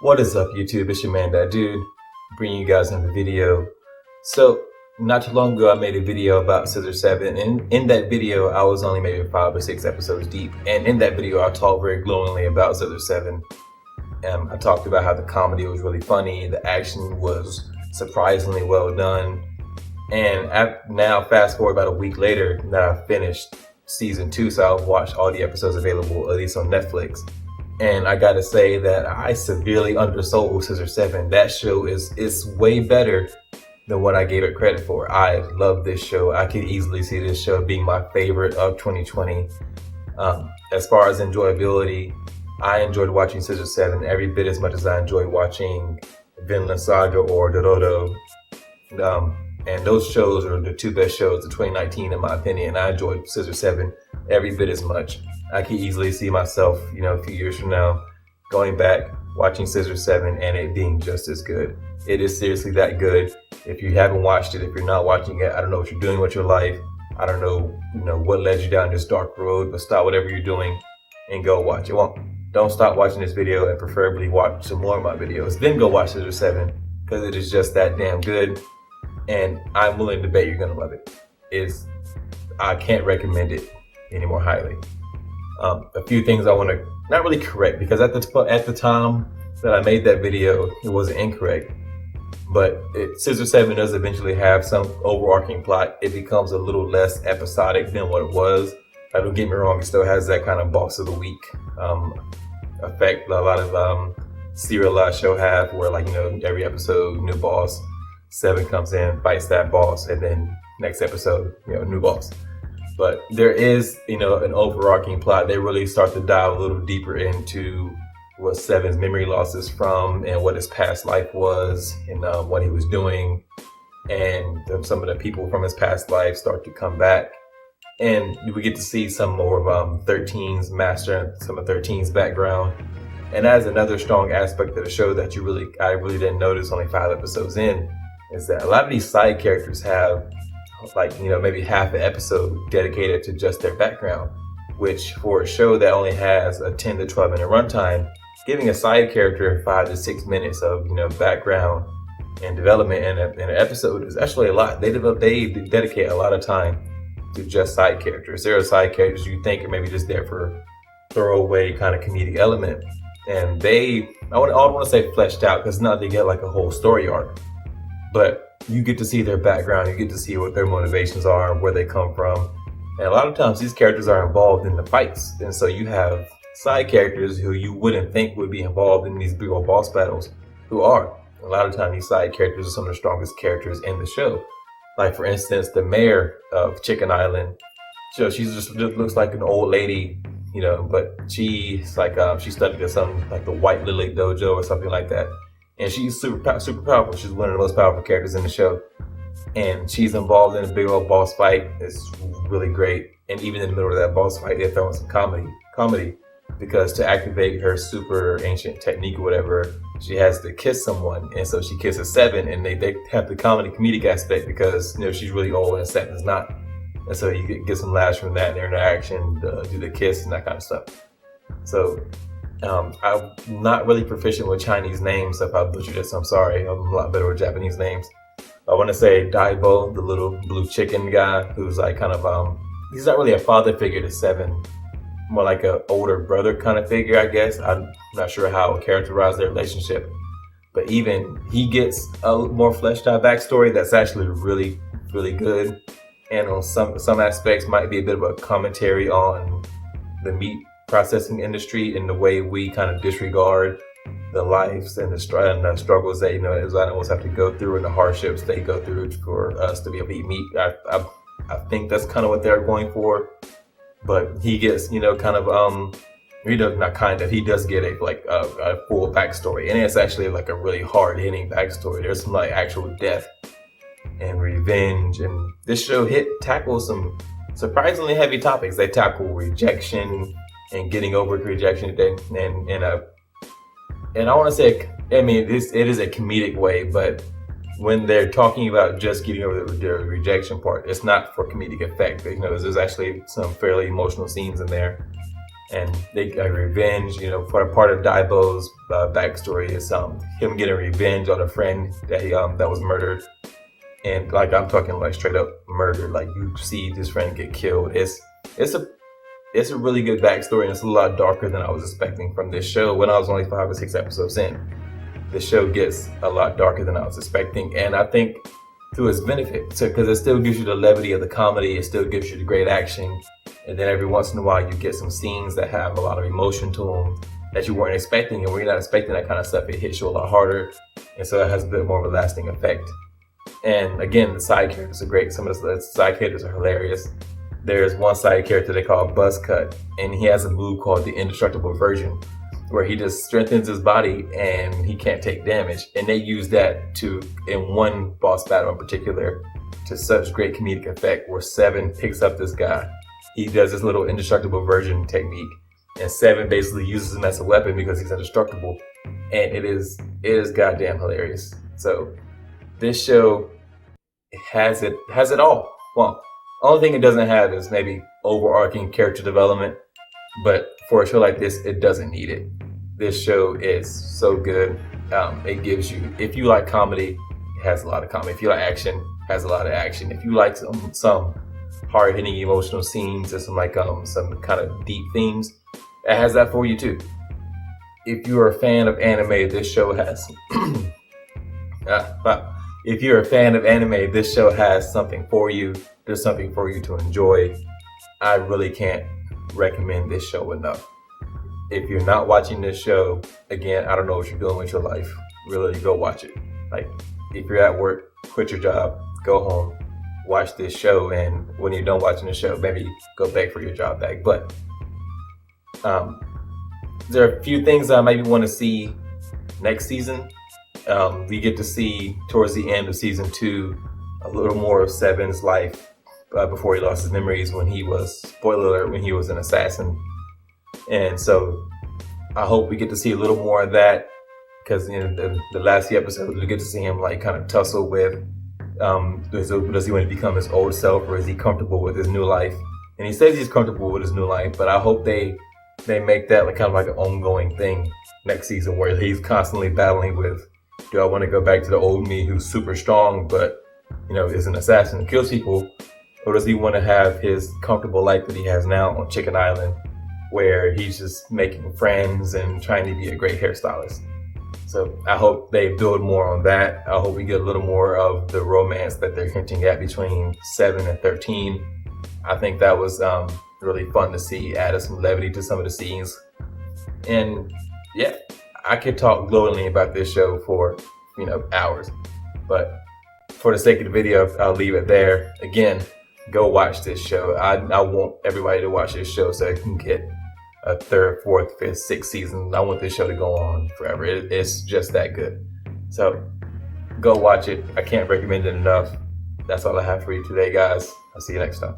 What is up, YouTube? It's your man, that dude, bringing you guys another video. So, not too long ago, I made a video about Scissor 7, and in that video, I was only maybe 5 or 6 episodes deep. And in that video, I talked very glowingly about Scissor 7. I talked about how the comedy was really funny, the action was surprisingly well done. And now, fast forward about a week later, that I've finished season 2, so I've watched all the episodes available, at least on Netflix. And I gotta say that I severely undersold Scissor 7. That show is way better than what I gave it credit for. I love this show. I can easily see this show being my favorite of 2020. As far as enjoyability, I enjoyed watching Scissor 7 every bit as much as I enjoyed watching Vinland Saga or Dororo. And those shows are the two best shows of 2019 in my opinion. I enjoyed Scissor 7 every bit as much. I can easily see myself, a few years from now, going back, watching Scissor 7 and it being just as good. It is seriously that good. If you haven't watched it, if you're not watching it, I don't know what you're doing with your life. I don't know, what led you down this dark road, but stop whatever you're doing and go watch it. Well, don't stop watching this video and preferably watch some more of my videos. Then go watch Scissor 7 because it is just that damn good. And I'm willing to bet you're gonna love it. I can't recommend it any more highly. A few things I want to not really correct, because at the time that I made that video, it wasn't incorrect. But Scissor 7 does eventually have some overarching plot. It becomes a little less episodic than what it was. Don't get me wrong, it still has that kind of boss of the week effect. A lot of serialized show have, where every episode, new boss. 7 comes in, fights that boss, and then next episode, new boss. But there is, an overarching plot. They really start to dive a little deeper into what 7's memory loss is from, and what his past life was, and what he was doing. And some of the people from his past life start to come back. And we get to see some more of 13's master, some of 13's background. And that's another strong aspect of the show that I really didn't notice only 5 episodes in, is that a lot of these side characters have maybe half an episode dedicated to just their background, which for a show that only has a 10 to 12 minute runtime, giving a side character 5 to 6 minutes of background and development in an episode is actually a lot. They dedicate a lot of time to just side characters. There are side characters you think are maybe just there for throwaway kind of comedic element, and I don't want to say fleshed out, because now they get like a whole story arc, but you get to see their background, you get to see what their motivations are, where they come from. And a lot of times these characters are involved in the fights. And so you have side characters who you wouldn't think would be involved in these big old boss battles, who are. A lot of times these side characters are some of the strongest characters in the show. Like for instance, the mayor of Chicken Island. So she just looks like an old lady, but she's like, she studied at something like the White Lily Dojo or something like that. And she's super powerful. She's one of the most powerful characters in the show. And she's involved in a big old boss fight. It's really great. And even in the middle of that boss fight, they're throwing some comedy. Because to activate her super ancient technique or whatever, she has to kiss someone. And so she kisses 7, and they have the comedic aspect because she's really old and 7's not. And so you get some laughs from that, their interaction, do the kiss and that kind of stuff. So I'm not really proficient with Chinese names, so if I butchered this, I'm sorry. I'm a lot better with Japanese names. I want to say Daibo, the little blue chicken guy, who's like kind of, he's not really a father figure to 7, more like an older brother kind of figure, I guess. I'm not sure how to characterize their relationship, but even he gets a more fleshed out backstory that's actually really, really good. And on some aspects might be a bit of a commentary on the meat processing industry and the way we kind of disregard the lives and the struggles that as animals have to go through, and the hardships they go through for us to be able to eat meat. I think that's kind of what they're going for. But he gets he does he does get a full backstory, and it's actually like a really hard hitting backstory. There's some like actual death and revenge, and this show tackles some surprisingly heavy topics. They tackle rejection and getting over rejection, and I want to say, it is a comedic way, but when they're talking about just getting over the rejection part, it's not for comedic effect. There's actually some fairly emotional scenes in there, and they got revenge. You know, part of Daibo's backstory is him getting revenge on a friend that that was murdered, and like I'm talking like straight up murder. Like you see this friend get killed. It's a really good backstory, and it's a lot darker than I was expecting from this show. When I was only 5 or 6 episodes in, the show gets a lot darker than I was expecting, and I think to its benefit, because it still gives you the levity of the comedy, it still gives you the great action, and then every once in a while you get some scenes that have a lot of emotion to them that you weren't expecting, and when you're not expecting that kind of stuff, it hits you a lot harder, and so it has a bit more of a lasting effect. And again, the side characters are great. Some of the side characters are hilarious. There's one side character they call Buzzcut, and he has a move called the Indestructible Version, where he just strengthens his body and he can't take damage. And they use that in one boss battle in particular, to such great comedic effect, where Seven picks up this guy. He does this little Indestructible Version technique, and Seven basically uses him as a weapon because he's indestructible. And it is goddamn hilarious. So this show has it all. Well, only thing it doesn't have is maybe overarching character development, but for a show like this, it doesn't need it. This show is so good. It gives you, if you like comedy, it has a lot of comedy. If you like action, it has a lot of action. If you like some hard-hitting emotional scenes and some kind of deep themes, it has that for you too. If you're a fan of anime, this show has if you're a fan of anime, this show has something for you. There's something for you to enjoy. I really can't recommend this show enough. If you're not watching this show, again, I don't know what you're doing with your life. Really, go watch it. Like, if you're at work, quit your job, go home, watch this show, and when you're done watching the show, maybe go beg for your job back. But there are a few things I maybe want to see next season. We get to see towards the end of season 2 a little more of Seven's life before he lost his memories, when he was, spoiler alert, when he was an assassin. And so I hope we get to see a little more of that, because in the last few episodes we get to see him like kind of tussle with does he want to become his old self, or is he comfortable with his new life? And he says he's comfortable with his new life, but I hope they make that like kind of like an ongoing thing next season, where he's constantly battling with, do I want to go back to the old me who's super strong but is an assassin and kills people, or does he want to have his comfortable life that he has now on Chicken Island, where he's just making friends and trying to be a great hairstylist? So I hope they build more on that. I hope we get a little more of the romance that they're hinting at between 7 and 13. I think that was really fun to see, added some levity to some of the scenes. And yeah, I could talk glowingly about this show for hours, but for the sake of the video, I'll leave it there. Again, go watch this show. I want everybody to watch this show so it can get a 3rd, 4th, 5th, 6th season. I want this show to go on forever. It's just that good. So go watch it. I can't recommend it enough. That's all I have for you today, guys. I'll see you next time.